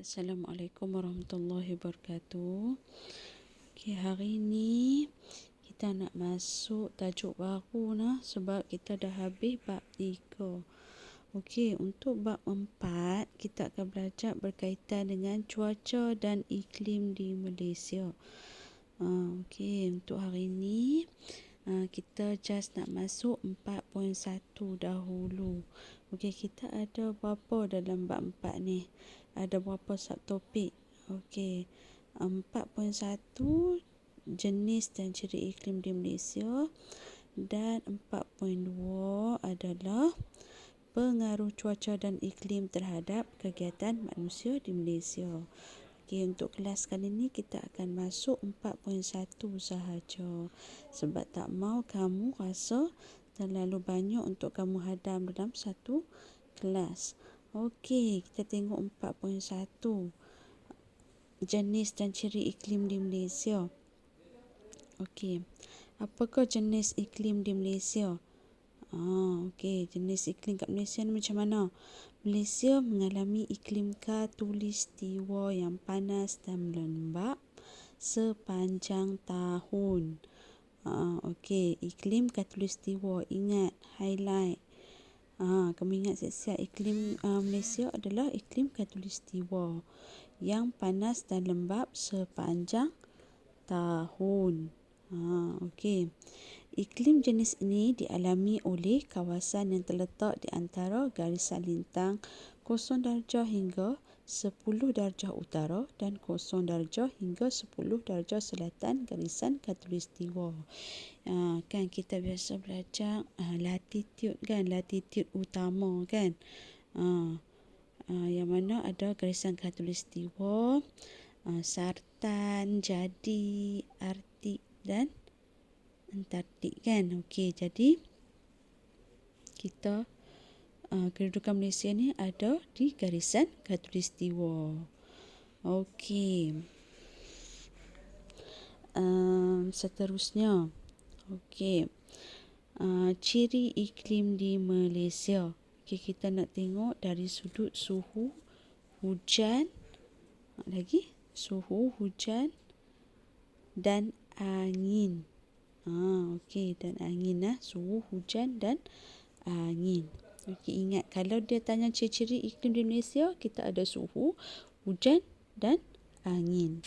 Assalamualaikum warahmatullahi wabarakatuh. Hari ni kita nak masuk tajuk baru sebab kita dah habis bab 3. Untuk bab 4 kita akan belajar berkaitan dengan cuaca dan iklim di Malaysia. Untuk hari ni kita just nak masuk 4.1 dahulu. Kita ada berapa dalam bab 4 ni? Ada berapa subtopik? 4.1 jenis dan ciri iklim di Malaysia, dan 4.2 adalah pengaruh cuaca dan iklim terhadap kegiatan manusia di Malaysia. Untuk kelas kali ini kita akan masuk 4.1 sahaja sebab tak mau kamu rasa terlalu banyak untuk kamu hadam dalam satu kelas. Kita tengok 4.1 jenis dan ciri iklim di Malaysia. Apakah jenis iklim di Malaysia? Jenis iklim kat Malaysia ni macam mana? Malaysia mengalami iklim khatulistiwa yang panas dan lembap sepanjang tahun. Iklim khatulistiwa, ingat, highlight. Kamu ingat siap-siap iklim Malaysia adalah iklim khatulistiwa yang panas dan lembap sepanjang tahun. Iklim jenis ini dialami oleh kawasan yang terletak di antara garisan lintang 0 darjah hingga 10 darjah utara dan 0 darjah hingga 10 darjah selatan garisan khatulistiwa. Kan kita biasa belajar latitude kan, latitude utama kan. Yang mana ada garisan khatulistiwa, Sartan, Jadi, Arktik dan Antartik kan. Jadi kita kedudukan Malaysia ni ada di garisan khatulistiwa. Seterusnya, ciri iklim di Malaysia. Kita nak tengok dari sudut suhu, hujan, suhu, hujan dan angin. Dan angin, suhu, hujan dan angin. Ingat, kalau dia tanya ciri-ciri iklim di Malaysia, kita ada suhu, hujan dan angin.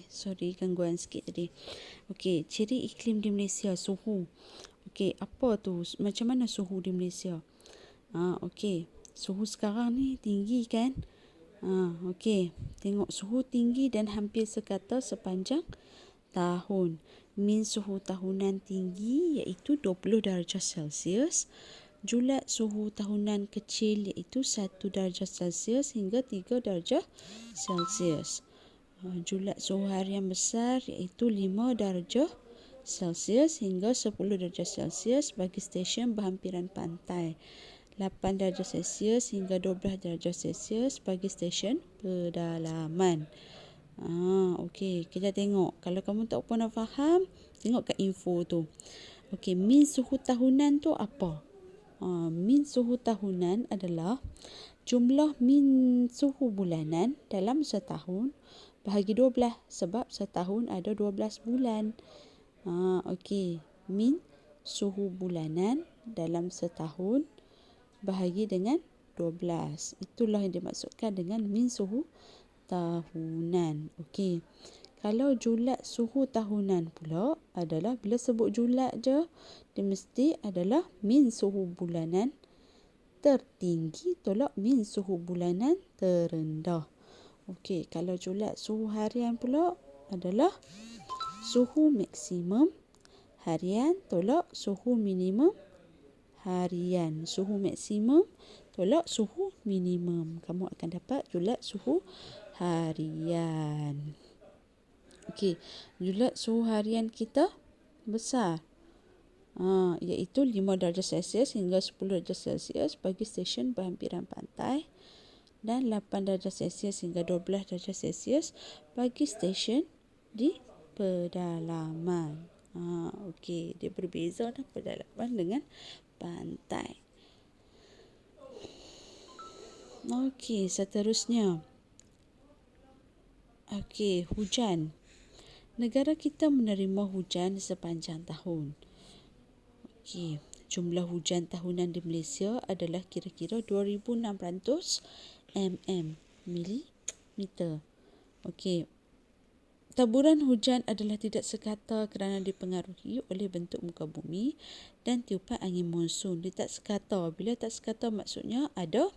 Sorry gangguan sikit tadi. Ciri iklim di Malaysia, suhu. Apa tu? Macam mana suhu di Malaysia? Suhu sekarang ni tinggi kan? Tengok, suhu tinggi dan hampir sekata sepanjang tahun. Min suhu tahunan tinggi iaitu 20 darjah Celsius. Julat suhu tahunan kecil iaitu 1 darjah Celsius hingga 3 darjah Celsius. Julat suhu harian besar iaitu 5 darjah Celsius hingga 10 darjah Celsius bagi stesen berhampiran pantai. 8 darjah Celsius hingga 12 darjah Celsius bagi stesen pedalaman. Kita tengok. Kalau kamu tak pernah faham, tengok kat info tu. Min suhu tahunan tu apa? Min suhu tahunan adalah jumlah min suhu bulanan dalam setahun bahagi 12 sebab setahun ada 12 bulan. Min suhu bulanan dalam setahun bahagi dengan 12. Itulah yang dimaksudkan dengan min suhu tahunan. Kalau julat suhu tahunan pula adalah, bila sebut julat je, dia mesti adalah min suhu bulanan tertinggi tolak min suhu bulanan terendah. Kalau julat suhu harian pula adalah suhu maksimum harian tolak suhu minimum harian. Suhu maksimum tolak suhu minimum. Kamu akan dapat julat suhu harian. Julat suhu harian kita besar, iaitu 5 darjah Celsius hingga 10 darjah Celsius bagi stesen berhampiran pantai, dan 8 darjah Celsius hingga 12 darjah Celsius bagi stesen di pedalaman. Okey, dia berbeza dah pedalaman dengan pantai. Okey, seterusnya. Okey, hujan. Negara kita menerima hujan sepanjang tahun. Okey, jumlah hujan tahunan di Malaysia adalah kira-kira 2,600 milimeter. Okey. Taburan hujan adalah tidak sekata kerana dipengaruhi oleh bentuk muka bumi dan tiupan angin monsun. Dia tak sekata. Bila tak sekata maksudnya ada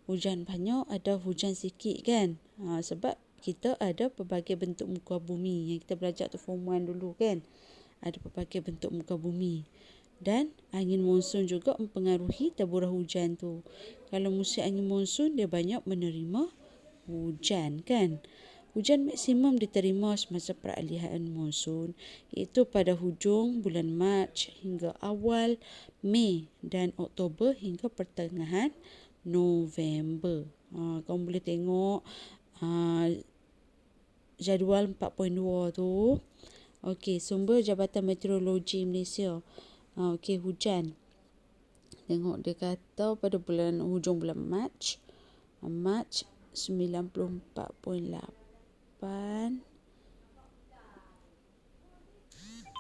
hujan banyak, ada hujan sikit kan. Sebab kita ada pelbagai bentuk muka bumi yang kita belajar tu form 1 dulu kan. Ada pelbagai bentuk muka bumi. Dan angin monsun juga mempengaruhi taburan hujan tu. Kalau musim angin monsun dia banyak menerima hujan kan. Hujan maksimum diterima semasa peralihan monsun iaitu pada hujung bulan Mac hingga awal Mei dan Oktober hingga pertengahan November. Kamu boleh tengok jadual 4.2 tu. Okey, sumber Jabatan Meteorologi Malaysia. Okey, hujan. Tengok dia kata pada hujung bulan Mac 94.8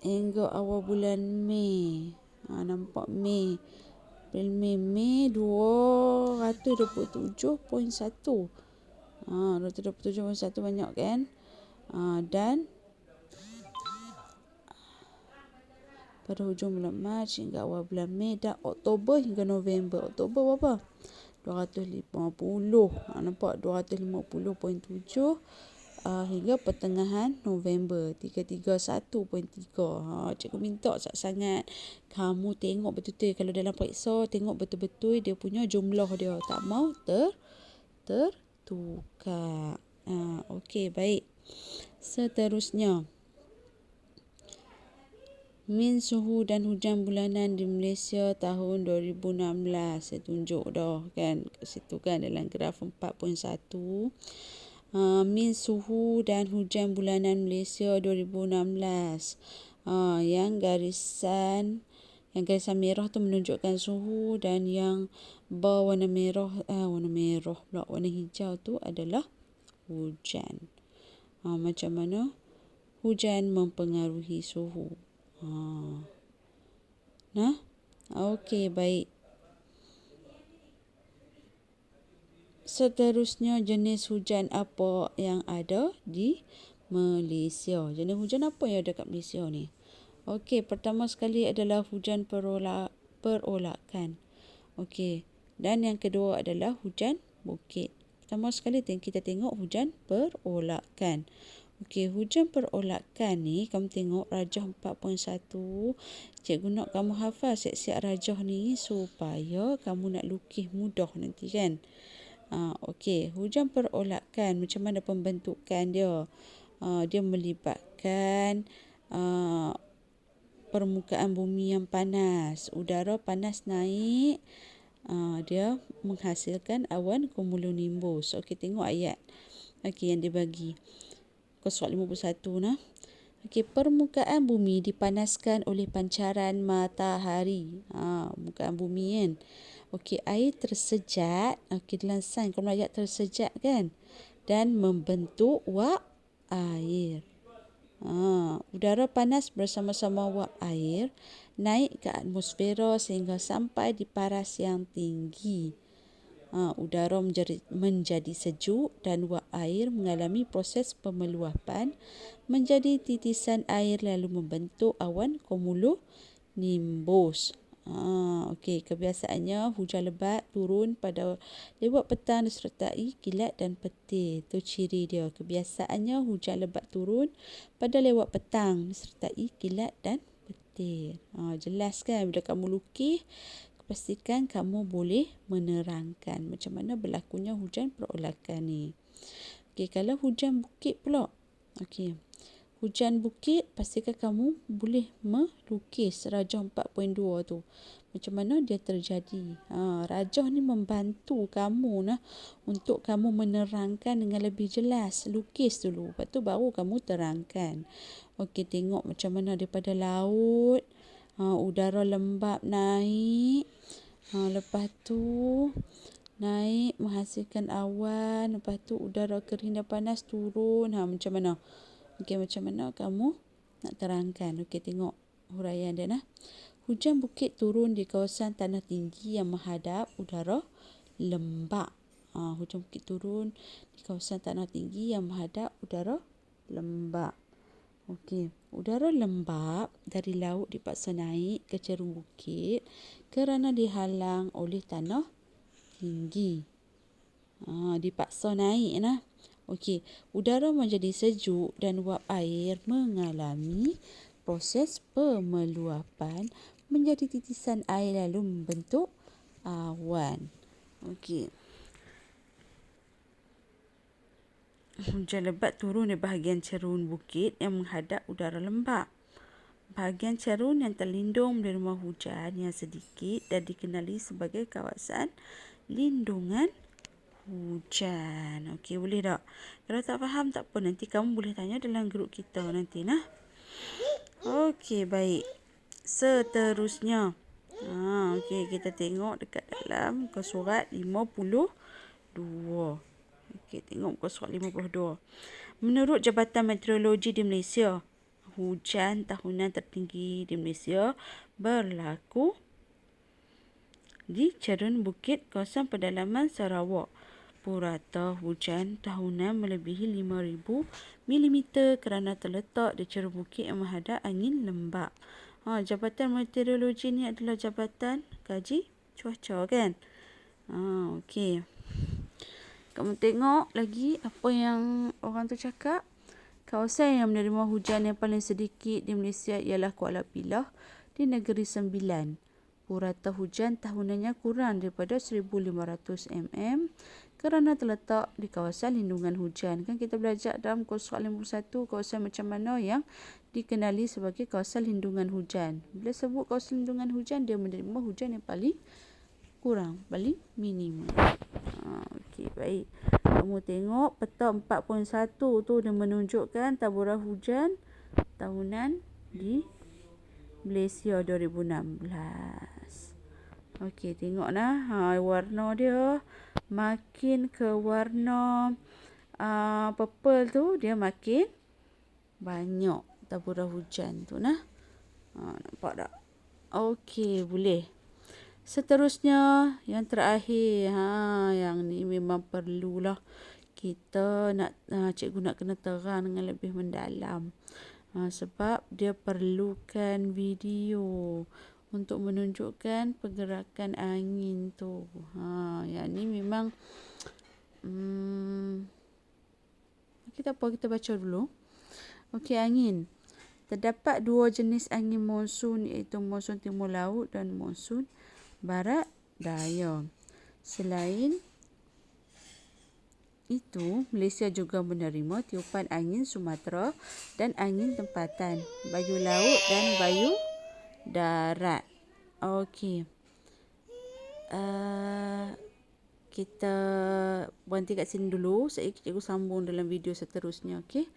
hingga awal bulan Mei. Nampak Mei. April, Mei 227.1. 227.1 banyak kan? Dan pada hujung bulan Mac hingga awal bulan Mei dan Oktober hingga November. Oktober berapa? 250. Nampak 250.7 hingga pertengahan November 331.3. Cikgu minta sangat kamu tengok betul-betul kalau dalam periksa tengok betul-betul dia punya jumlah dia, tak mau tertukar. Okey, baik. Seterusnya, min suhu dan hujan bulanan di Malaysia tahun 2016. Saya tunjuk dah kan kat situ kan dalam graf 4.1. Min suhu dan hujan bulanan Malaysia 2016. Yang garisan merah tu menunjukkan suhu dan yang berwarna warna hijau tu adalah hujan. Macam mana hujan mempengaruhi suhu? Okey, baik. Seterusnya, jenis hujan apa yang ada di Malaysia? Jenis hujan apa yang ada kat Malaysia ni? Okey, pertama sekali adalah hujan perolakan. Okey, dan yang kedua adalah hujan bukit. Pertama sekali kita tengok hujan perolakan. Okey, hujan perolakan ni kamu tengok rajah 4.1. Cikgu nak kamu hafal siap-siap rajah ni supaya kamu nak lukis mudah nanti kan. Okey, hujan perolakan macam mana pembentukan dia? Dia melibatkan permukaan bumi yang panas. Udara panas naik, dia menghasilkan awan cumulonimbus. Okey, tengok ayat. Okey, yang dibagi. Soal 51 nah. Okey, permukaan bumi dipanaskan oleh pancaran matahari. Permukaan bumi kan. Okey, air tersejat. Okey, dalam sains kalau ayat tersejat kan. Dan membentuk wap air. Udara panas bersama-sama wap air naik ke atmosfera sehingga sampai di paras yang tinggi. Udara menjadi sejuk dan wap air mengalami proses pemeluapan menjadi titisan air lalu membentuk awan cumulonimbus. Okey, kebiasaannya hujan lebat turun pada lewat petang disertai kilat dan petir. Itu ciri dia. Kebiasaannya hujan lebat turun pada lewat petang disertai kilat dan petir. Jelas kan bila kamu lukis, pastikan kamu boleh menerangkan macam mana berlakunya hujan perolakan ni. Okey, kalau hujan bukit pula. Okey. Hujan bukit, pastikan kamu boleh melukis rajah 4.2 tu. Macam mana dia terjadi. Rajah ni membantu kamu untuk kamu menerangkan dengan lebih jelas. Lukis dulu, lepas tu baru kamu terangkan. Okey, tengok macam mana daripada laut. Udara lembap naik. Lepas tu naik menghasilkan awan. Lepas tu udara kering dan panas turun. Macam mana? Okey, macam mana kamu nak terangkan? Okey, tengok huraian dia nah. Hujan bukit turun di kawasan tanah tinggi yang menghadap udara lembap. Hujan bukit turun di kawasan tanah tinggi yang menghadap udara lembap. Okey, udara lembap dari laut dipaksa naik ke cerung bukit kerana dihalang oleh tanah tinggi. Dipaksa naik nah. Okey, udara menjadi sejuk dan uap air mengalami proses pemeluapan menjadi titisan air lalu membentuk awan. Okey. Hujan lebat turun di bahagian cerun bukit yang menghadap udara lembap. Bahagian cerun yang terlindung menerima hujan yang sedikit dan dikenali sebagai kawasan lindungan hujan. Okey, boleh tak? Kalau tak faham tak apa, nanti kamu boleh tanya dalam grup kita nanti nah. Okey, baik. Seterusnya. Okey, kita tengok dekat dalam muka surat 52. Okey, tengok muka surat 52. Menurut Jabatan Meteorologi di Malaysia, hujan tahunan tertinggi di Malaysia berlaku di cerun bukit kawasan pedalaman Sarawak. Purata hujan tahunan melebihi 5,000 mm kerana terletak di cerun bukit yang menghadap angin lembap. Jabatan Meteorologi ni adalah jabatan kaji cuaca kan? Okey. Kamu tengok lagi apa yang orang tu cakap. Kawasan yang menerima hujan yang paling sedikit di Malaysia ialah Kuala Pilah di Negeri Sembilan. Purata hujan tahunannya kurang daripada 1,500 mm kerana terletak di kawasan lindungan hujan. Kan kita belajar dalam muka surat 51 kawasan macam mana yang dikenali sebagai kawasan lindungan hujan. Bila sebut kawasan lindungan hujan, dia menerima hujan yang paling kurang, paling minimum. Okey, baik. Kamu tengok peta 4.1 tu dia menunjukkan taburan hujan tahunan di Malaysia 2016. Okey, tengok nah. Warna dia makin ke warna purple tu dia makin banyak taburan hujan tu nah. Nampak tak? Okey, boleh. Seterusnya, yang terakhir. Yang ni memang perlulah kita nak cikgu nak kena terang dengan lebih mendalam. Sebab dia perlukan video untuk menunjukkan pergerakan angin tu. Yang ni memang kita baca dulu. Okey, angin. Terdapat dua jenis angin monsun iaitu monsun timur laut dan monsun barat daya. Selain itu, Malaysia juga menerima tiupan angin Sumatera dan angin tempatan, bayu laut dan bayu darat. Okey. Kita berhenti kat sini dulu. Cikgu sambung dalam video seterusnya. Okey.